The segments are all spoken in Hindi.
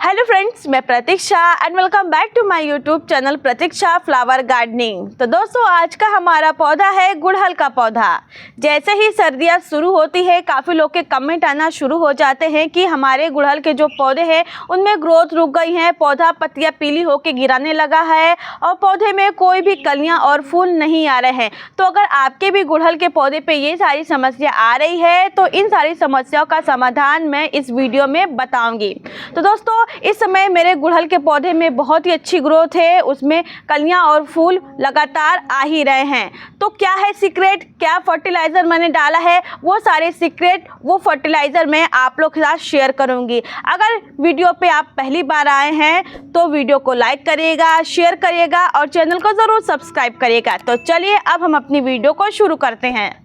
हेलो फ्रेंड्स, मैं Pratiksha and welcome back to my YouTube channel Pratiksha flower gardening. तो दोस्तों, आज का हमारा पौधा है गुड़हल का पौधा। जैसे ही सर्दियां शुरू होती है, काफ़ी लोग के कमेंट आना शुरू हो जाते हैं कि हमारे गुड़हल के जो पौधे हैं उनमें ग्रोथ रुक गई है, पौधा पत्तियां पीली होकर गिराने लगा है और पौधे में कोई भी कलियाँ और फूल नहीं आ रहे हैं। तो अगर आपके भी गुड़हल के पौधे पर ये सारी समस्या आ रही है तो इन सारी समस्याओं का समाधान मैं इस वीडियो में बताऊँगी। तो दोस्तों, इस समय मेरे गुड़हल के पौधे में बहुत ही अच्छी ग्रोथ है, उसमें कलियां और फूल लगातार आ ही रहे हैं। तो क्या है सीक्रेट, क्या फर्टिलाइज़र मैंने डाला है, वो सारे सीक्रेट, वो फर्टिलाइज़र मैं आप लोग के साथ शेयर करूंगी। अगर वीडियो पे आप पहली बार आए हैं तो वीडियो को लाइक करिएगा, शेयर करिएगा और चैनल को ज़रूर सब्सक्राइब करिएगा। तो चलिए अब हम अपनी वीडियो को शुरू करते हैं।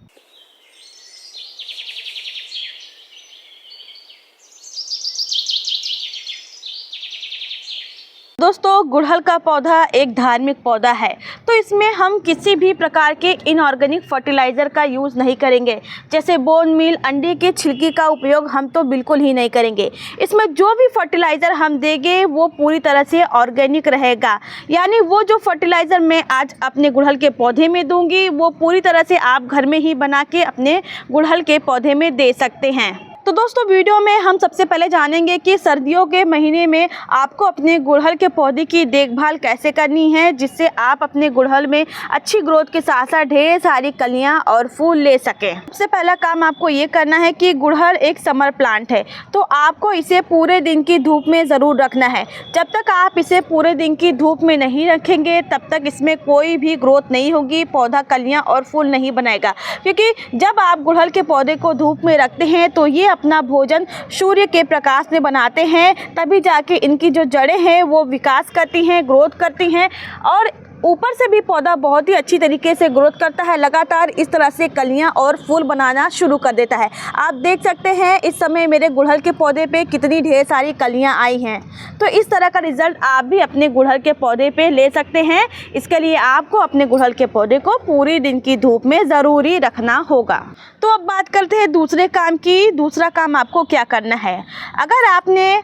दोस्तों, गुड़हल का पौधा एक धार्मिक पौधा है, तो इसमें हम किसी भी प्रकार के इनऑर्गेनिक फर्टिलाइज़र का यूज़ नहीं करेंगे। जैसे बोन मील, अंडे के छिलके का उपयोग हम तो बिल्कुल ही नहीं करेंगे। इसमें जो भी फर्टिलाइज़र हम देंगे वो पूरी तरह से ऑर्गेनिक रहेगा, यानी वो जो फर्टिलाइज़र मैं आज अपने गुड़हल के पौधे में दूंगी वो पूरी तरह से आप घर में ही बना के अपने गुड़हल के पौधे में दे सकते हैं। तो दोस्तों, वीडियो में हम सबसे पहले जानेंगे कि सर्दियों के महीने में आपको अपने गुड़हल के पौधे की देखभाल कैसे करनी है, जिससे आप अपने गुड़हल में अच्छी ग्रोथ के साथ साथ ढेर सारी कलियां और फूल ले सकें। सबसे पहला काम आपको ये करना है कि गुड़हल एक समर प्लांट है, तो आपको इसे पूरे दिन की धूप में ज़रूर रखना है। जब तक आप इसे पूरे दिन की धूप में नहीं रखेंगे तब तक इसमें कोई भी ग्रोथ नहीं होगी, पौधा कलियाँ और फूल नहीं बनाएगा। क्योंकि जब आप गुड़हल के पौधे को धूप में रखते हैं तो ये अपना भोजन सूर्य के प्रकाश में बनाते हैं, तभी जाके इनकी जो जड़ें हैं वो विकास करती हैं, ग्रोथ करती हैं और ऊपर से भी पौधा बहुत ही अच्छी तरीके से ग्रोथ करता है। लगातार इस तरह से कलियां और फूल बनाना शुरू कर देता है। आप देख सकते हैं इस समय मेरे गुड़हल के पौधे पे कितनी ढेर सारी कलियां आई हैं। तो इस तरह का रिजल्ट आप भी अपने गुड़हल के पौधे पे ले सकते हैं। इसके लिए आपको अपने गुड़हल के पौधे को पूरी दिन की धूप में ज़रूरी रखना होगा। तो अब बात करते हैं दूसरे काम की। दूसरा काम आपको क्या करना है। अगर आपने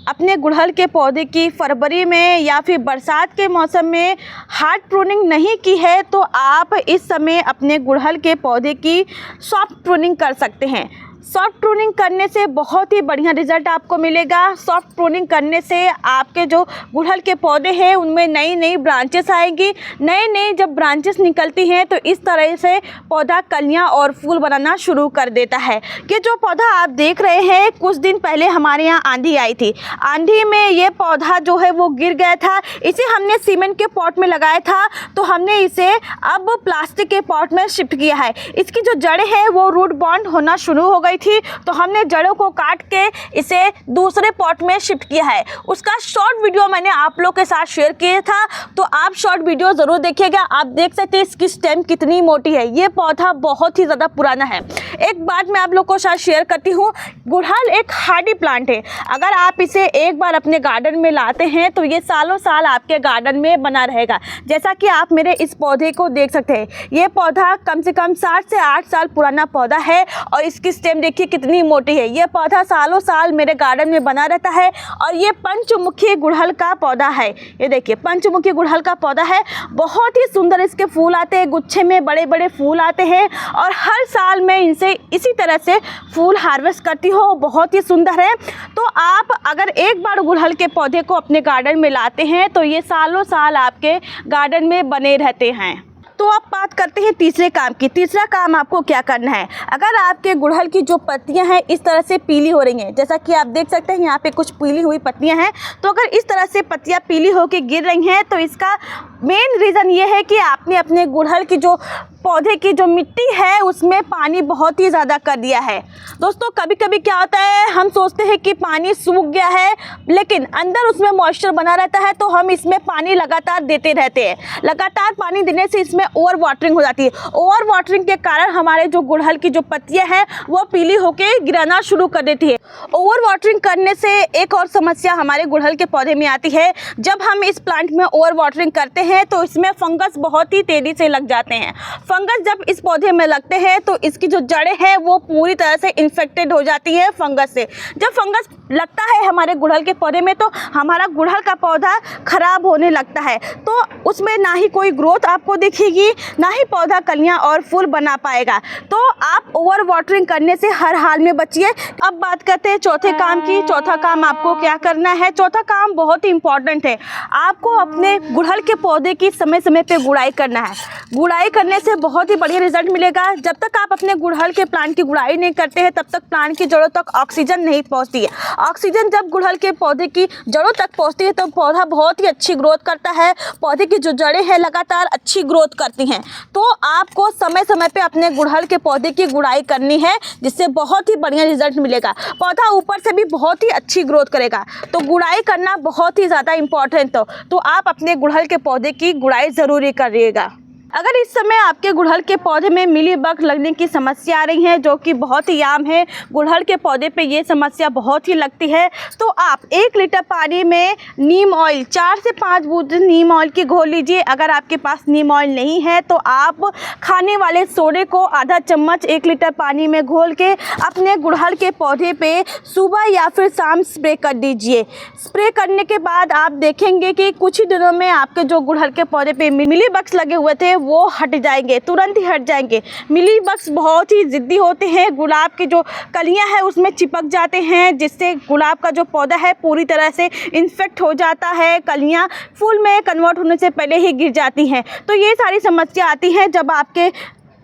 अपने गुड़हल के पौधे की फरवरी में या फिर बरसात के मौसम में हार्ड प्रूनिंग नहीं की है तो आप इस समय अपने गुड़हल के पौधे की सॉफ्ट प्रूनिंग कर सकते हैं। सॉफ्ट प्रूनिंग करने से बहुत ही बढ़िया रिजल्ट आपको मिलेगा। सॉफ्ट प्रूनिंग करने से आपके जो गुड़हल के पौधे हैं उनमें नई नई ब्रांचेस आएंगी। नई नई जब ब्रांचेस निकलती हैं तो इस तरह से पौधा कलियां और फूल बनाना शुरू कर देता है। ये जो पौधा आप देख रहे हैं, कुछ दिन पहले हमारे यहाँ आंधी आई थी। आंधी में ये पौधा जो है वो गिर गया था। इसे हमने सीमेंट के पॉट में लगाया था, तो हमने इसे अब प्लास्टिक के पॉट में शिफ्ट किया है। इसकी जो जड़ें हैं वो रूट बॉन्ड होना शुरू हो गई थी, तो हमने जड़ों को काट के इसे दूसरे पॉट में शिफ्ट किया है। उसका शॉर्ट वीडियो मैंने आप लोग के साथ शेयर किया था, तो आप शॉर्ट वीडियो ज़रूर देखिएगा। आप देख सकते हैं इसकी स्टेम कितनी मोटी है। ये पौधा बहुत ही ज़्यादा पुराना है। एक बात मैं आप लोग को साथ शेयर करती हूँ, गुड़हल एक हार्डी प्लांट है। अगर आप इसे एक बार अपने गार्डन में लाते हैं तो ये सालों साल आपके गार्डन में बना रहेगा। जैसा कि आप मेरे इस पौधे को देख सकते हैं, ये पौधा कम से कम 7 से 8 साल पुराना पौधा है और इसकी स्टेम देखिए कितनी मोटी है। ये पौधा सालों साल मेरे गार्डन में बना रहता है और ये पंचमुखी गुड़हल का पौधा है। ये देखिए पंचमुखी गुड़हल का पौधा है। बहुत ही सुंदर इसके फूल आते हैं, गुच्छे में बड़े बड़े फूल आते हैं और हर साल मैं इनसे इसी तरह से फूल हार्वेस्ट करती हूँ। बहुत ही सुंदर है। तो आप अगर एक बार गुड़हल के पौधे को अपने गार्डन में लाते हैं तो ये सालों साल आपके गार्डन में बने रहते हैं। तो अब बात करते हैं तीसरे काम की। तीसरा काम आपको क्या करना है। अगर आपके गुड़हल की जो पत्तियां हैं इस तरह से पीली हो रही हैं, जैसा कि आप देख सकते हैं यहाँ पे कुछ पीली हुई पत्तियां हैं, तो अगर इस तरह से पत्तियां पीली होकर गिर रही हैं तो इसका मेन रीज़न ये है कि आपने अपने गुड़हल की जो पौधे की जो मिट्टी है उसमें पानी बहुत ही ज़्यादा कर दिया है। दोस्तों, कभी कभी क्या होता है, हम सोचते हैं कि पानी सूख गया है लेकिन अंदर उसमें मॉइस्चर बना रहता है, तो हम इसमें पानी लगातार देते रहते हैं। लगातार पानी देने से इसमें ओवर वाटरिंग हो जाती है। ओवर वाटरिंग के कारण हमारे जो गुड़हल की जो पत्तियां हैं वो पीली होकर गिराना शुरू कर देती है। ओवर वाटरिंग करने से एक और समस्या हमारे गुड़हल के पौधे में आती है। जब हम इस प्लांट में ओवर वाटरिंग करते हैं तो इसमें फंगस बहुत ही तेज़ी से लग जाते हैं। फंगस जब इस पौधे में लगते हैं तो इसकी जो जड़ें हैं वो पूरी तरह से इन्फेक्टेड हो जाती है फंगस से। जब फंगस लगता है हमारे गुड़हल के पौधे में तो हमारा गुड़हल का पौधा खराब होने लगता है, तो उसमें ना ही कोई ग्रोथ आपको दिखेगी, ना ही पौधा कलियां और फूल बना पाएगा। तो आप ओवर वाटरिंग करने से हर हाल में बचिए। अब बात करते हैं चौथे काम की। चौथा काम आपको क्या करना है? चौथा काम बहुत ही इंपॉर्टेंट है। आपको अपने गुड़हल के पौधे की समय समय पे गुड़ाई करना है। गुड़ाई करने से बहुत ही बढ़िया रिजल्ट मिलेगा। जब तक आप अपने गुड़हल के प्लांट की गुड़ाई नहीं करते हैं तब तक प्लांट की जड़ों तक ऑक्सीजन नहीं पहुंचती है। ऑक्सीजन जब गुड़हल के पौधे की जड़ों तक पहुंचती है तो पौधा बहुत ही अच्छी ग्रोथ करता है। पौधे की जो जड़ें हैं लगातार अच्छी ग्रोथ करती हैं। तो आपको समय समय पे अपने गुड़हल के पौधे की गुड़ाई करनी है, जिससे बहुत ही बढ़िया रिजल्ट मिलेगा। पौधा ऊपर से भी बहुत ही अच्छी ग्रोथ करेगा। तो गुड़ाई करना बहुत ही ज़्यादा इम्पॉर्टेंट हो, तो आप अपने गुड़हल के पौधे की गुड़ाई ज़रूरी करिएगा। अगर इस समय आपके गुड़हल के पौधे में मिलीबग लगने की समस्या आ रही है, जो कि बहुत ही आम है, गुड़हल के पौधे पे ये समस्या बहुत ही लगती है, तो आप 1 लीटर पानी में नीम ऑयल 4 से 5 बूंद नीम ऑयल की घोल लीजिए। अगर आपके पास नीम ऑयल नहीं है तो आप खाने वाले सोडे को आधा चम्मच 1 लीटर पानी में घोल के अपने गुड़हल के पौधे पे सुबह या फिर शाम स्प्रे कर दीजिए। स्प्रे करने के बाद आप देखेंगे कि कुछ ही दिनों में आपके जो गुड़हल के पौधे पे मिलीबग्स लगे हुए थे वो हट जाएंगे, तुरंत ही हट जाएंगे। मिलीबग्स बहुत ही ज़िद्दी होते हैं, गुलाब की जो कलियां हैं उसमें चिपक जाते हैं, जिससे गुलाब का जो पौधा है पूरी तरह से इन्फेक्ट हो जाता है। कलियां फूल में कन्वर्ट होने से पहले ही गिर जाती हैं। तो ये सारी समस्या आती हैं जब आपके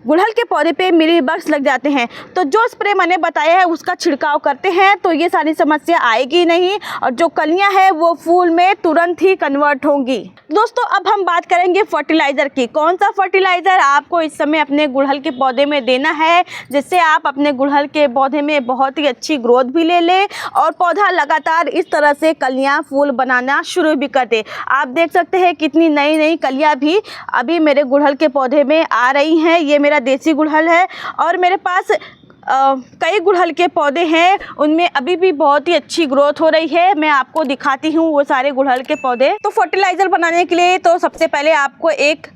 गुड़हल के पौधे पे मिलीबग्स लग जाते हैं। तो जो स्प्रे मैंने बताया है उसका छिड़काव करते हैं तो ये सारी समस्या आएगी नहीं, और जो कलियां हैं वो फूल में तुरंत ही कन्वर्ट होंगी। दोस्तों, अब हम बात करेंगे फर्टिलाइज़र की। कौन सा फर्टिलाइज़र आपको इस समय अपने गुड़हल के पौधे में देना है, जिससे आप अपने गुड़हल के पौधे में बहुत ही अच्छी ग्रोथ भी ले लें और पौधा लगातार इस तरह से कलियाँ फूल बनाना शुरू भी कर दे। आप देख सकते हैं कितनी नई नई कलियाँ भी अभी मेरे गुड़हल के पौधे में आ रही हैं। ये मेरा देसी गुड़हल है और मेरे पास कई गुड़हल के पौधे हैं, उनमें अभी भी बहुत ही अच्छी ग्रोथ हो रही है। मैं आपको दिखाती हूँ वो सारे गुड़हल के पौधे। तो फर्टिलाइज़र बनाने के लिए तो सबसे पहले आपको एक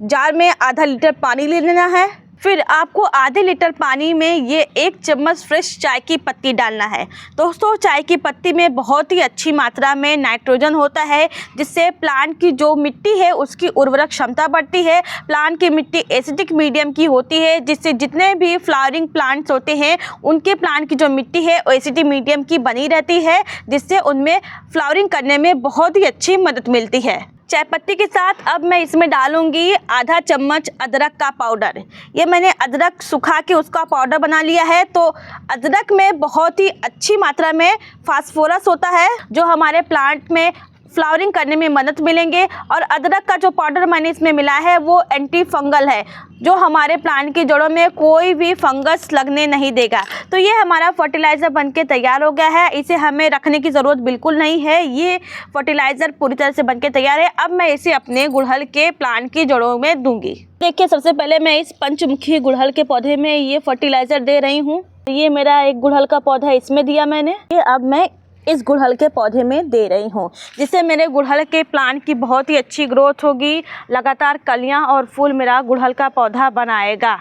जार में आधा लीटर पानी ले लेना है। फिर आपको आधे लीटर पानी में ये 1 चम्मच फ्रेश चाय की पत्ती डालना है। दोस्तों, चाय की पत्ती में बहुत ही अच्छी मात्रा में नाइट्रोजन होता है, जिससे प्लांट की जो मिट्टी है उसकी उर्वरक क्षमता बढ़ती है। प्लांट की मिट्टी एसिडिक मीडियम की होती है, जिससे जितने भी फ्लावरिंग प्लांट्स होते हैं उनके प्लांट की जो मिट्टी है वो एसिडिक मीडियम की बनी रहती है, जिससे उनमें फ्लावरिंग करने में बहुत ही अच्छी मदद मिलती है। चाय पत्ती के साथ अब मैं इसमें डालूंगी आधा चम्मच अदरक का पाउडर। ये मैंने अदरक सुखा के उसका पाउडर बना लिया है। तो अदरक में बहुत ही अच्छी मात्रा में फास्फोरस होता है, जो हमारे प्लांट में फ्लावरिंग करने में मदद मिलेंगे। और अदरक का जो पाउडर मैंने इसमें मिलाया है वो एंटी फंगल है, जो हमारे प्लांट की जड़ों में कोई भी फंगस लगने नहीं देगा। तो ये हमारा फर्टिलाइज़र बनके तैयार हो गया है। इसे हमें रखने की ज़रूरत बिल्कुल नहीं है। ये फर्टिलाइज़र पूरी तरह से बनके तैयार है। अब मैं इसे अपने गुड़हल के प्लांट की जड़ों में दूंगी। देखिए, सबसे पहले मैं इस पंचमुखी गुड़हल के पौधे में ये फर्टिलाइज़र दे रही हूँ। ये मेरा एक गुड़हल का पौधा है, इसमें दिया मैंने। ये अब मैं इस गुड़हल के पौधे में दे रही हूँ, जिससे मेरे गुड़हल के प्लांट की बहुत ही अच्छी ग्रोथ होगी। लगातार कलियाँ और फूल मेरा गुड़हल का पौधा बनाएगा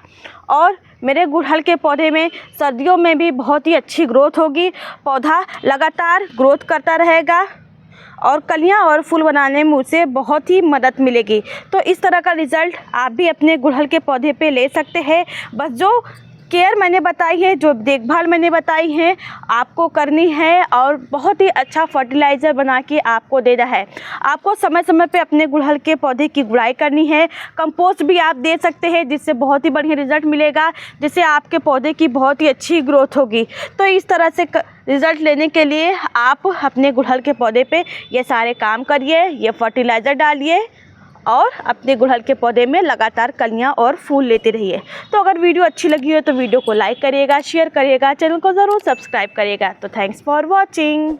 और मेरे गुड़हल के पौधे में सर्दियों में भी बहुत ही अच्छी ग्रोथ होगी। पौधा लगातार ग्रोथ करता रहेगा और कलियाँ और फूल बनाने में उसे बहुत ही मदद मिलेगी। तो इस तरह का रिज़ल्ट आप भी अपने गुड़हल के पौधे पे ले सकते हैं। बस जो केयर मैंने बताई है, जो देखभाल मैंने बताई है, आपको करनी है और बहुत ही अच्छा फर्टिलाइज़र बना के आपको देना है। आपको समय समय पे अपने गुड़हल के पौधे की गुड़ाई करनी है। कंपोस्ट भी आप दे सकते हैं, जिससे बहुत ही बढ़िया रिज़ल्ट मिलेगा, जिससे आपके पौधे की बहुत ही अच्छी ग्रोथ होगी। तो इस तरह से रिज़ल्ट लेने के लिए आप अपने गुड़हल के पौधे पे ये सारे काम करिए, ये फर्टिलाइज़र डालिए और अपने गुड़हल के पौधे में लगातार कलियाँ और फूल लेते रहिए। तो अगर वीडियो अच्छी लगी हो तो वीडियो को लाइक करिएगा, शेयर करिएगा, चैनल को ज़रूर सब्सक्राइब करिएगा। तो थैंक्स फॉर वॉचिंग।